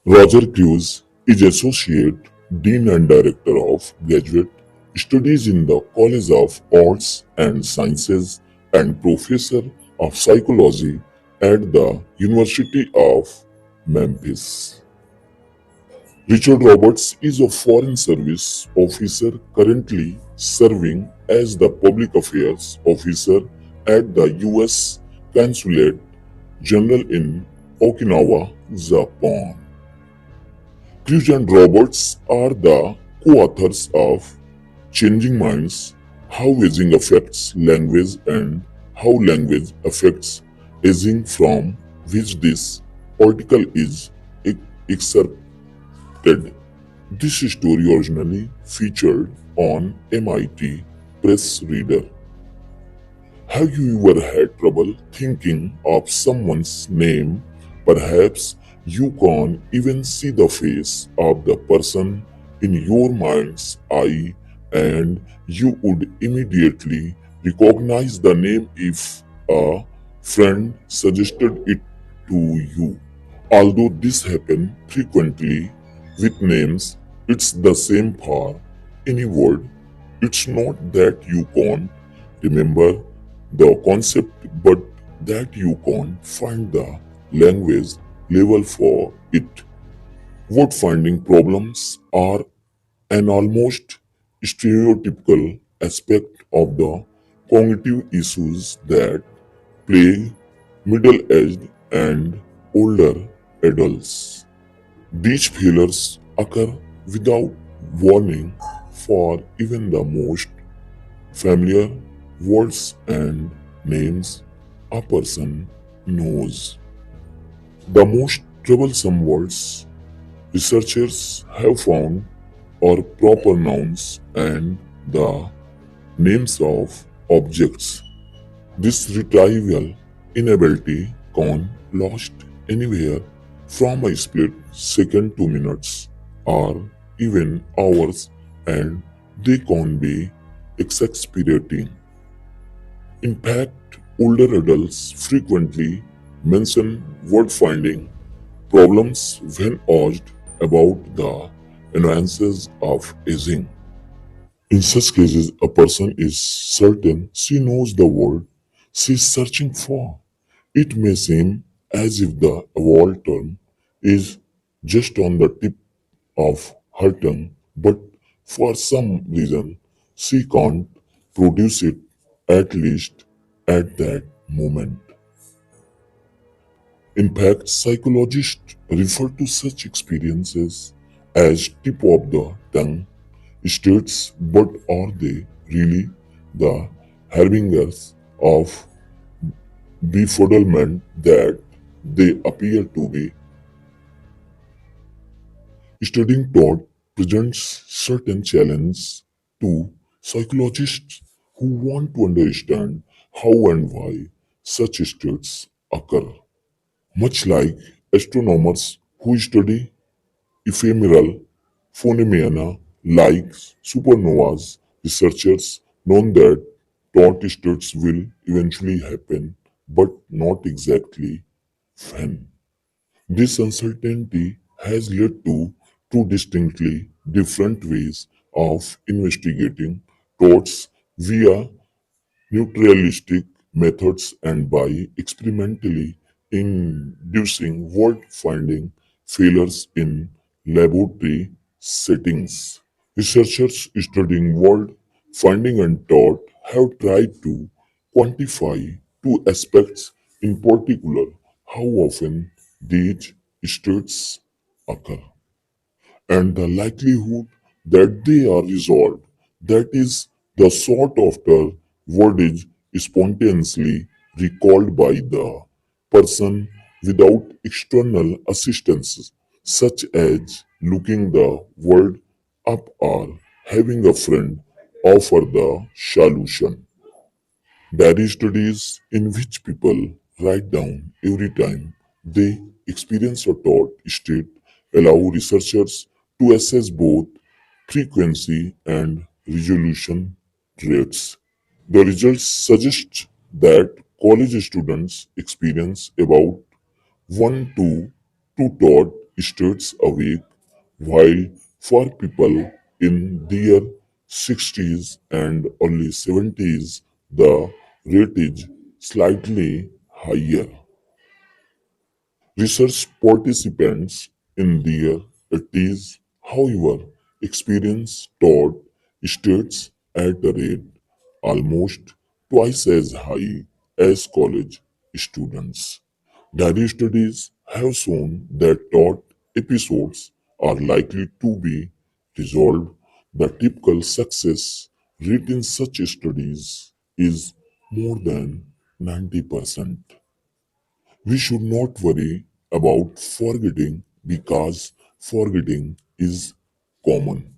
Roger Cruz is Associate Dean and Director of Graduate Studies in the College of Arts and Sciences and Professor of Psychology at the University of Memphis. Richard Roberts is a Foreign Service officer currently serving as the Public Affairs Officer at the U.S. Consulate General in Okinawa, Japan. Cruz and Roberts are the co-authors of Changing Minds, How Aging Affects Language and How Language Affects Aging, from which this article is excerpted. This story originally featured on MIT Press Reader. Have you ever had trouble thinking of someone's name? Perhaps you can't even see the face of the person in your mind's eye, and you would immediately recognize the name if a friend suggested it to you. Although this happens frequently with names, it's the same for any word. It's not that you can't remember the concept, but that you can't find the language level for it. Word finding problems are an almost stereotypical aspect of the cognitive issues that plague middle-aged and older adults. These failures occur without warning for even the most familiar words and names a person knows. The most troublesome words researchers have found are proper nouns and the names of objects. This retrieval inability can last anywhere from a split second to minutes or even hours, and they can be exasperating. In fact, older adults frequently mention word finding problems when asked about the annoyances of aging. In such cases, a person is certain she knows the word she is searching for. It may seem as if the evolved term is just on the tip of her tongue, but for some reason she can't produce it, at least at that moment. In fact, psychologists refer to such experiences as tip of the tongue states, but are they really the harbingers of befuddlement that they appear to be? Studying thought presents certain challenges to psychologists who want to understand how and why such states occur. Much like astronomers who study ephemeral phenomena like supernovas, researchers know that thought states will eventually happen, but not exactly when. This uncertainty has led to two distinctly different ways of investigating thoughts: via neutralistic methods and by experimentally inducing word-finding failures in laboratory settings. Researchers studying word finding and thought have tried to quantify two aspects, in particular how often these states occur and the likelihood that they are resolved. That is, the sought after word is spontaneously recalled by the person without external assistance, such as looking the word up or having a friend offer the solution. There are studies in which people write down every time they experience a thought state, allow researchers to assess both frequency and resolution rates. The results suggest that college students experience about 1 to 2 thought stays awake, while for people in their 60s and early 70s, the rate is slightly higher. Research participants in their 80s, however, experience thought states at a rate almost twice as high as college students. Diary studies have shown that thought episodes are likely to be resolved. The typical success rate in such studies is more than 90%. We should not worry about forgetting because forgetting is common.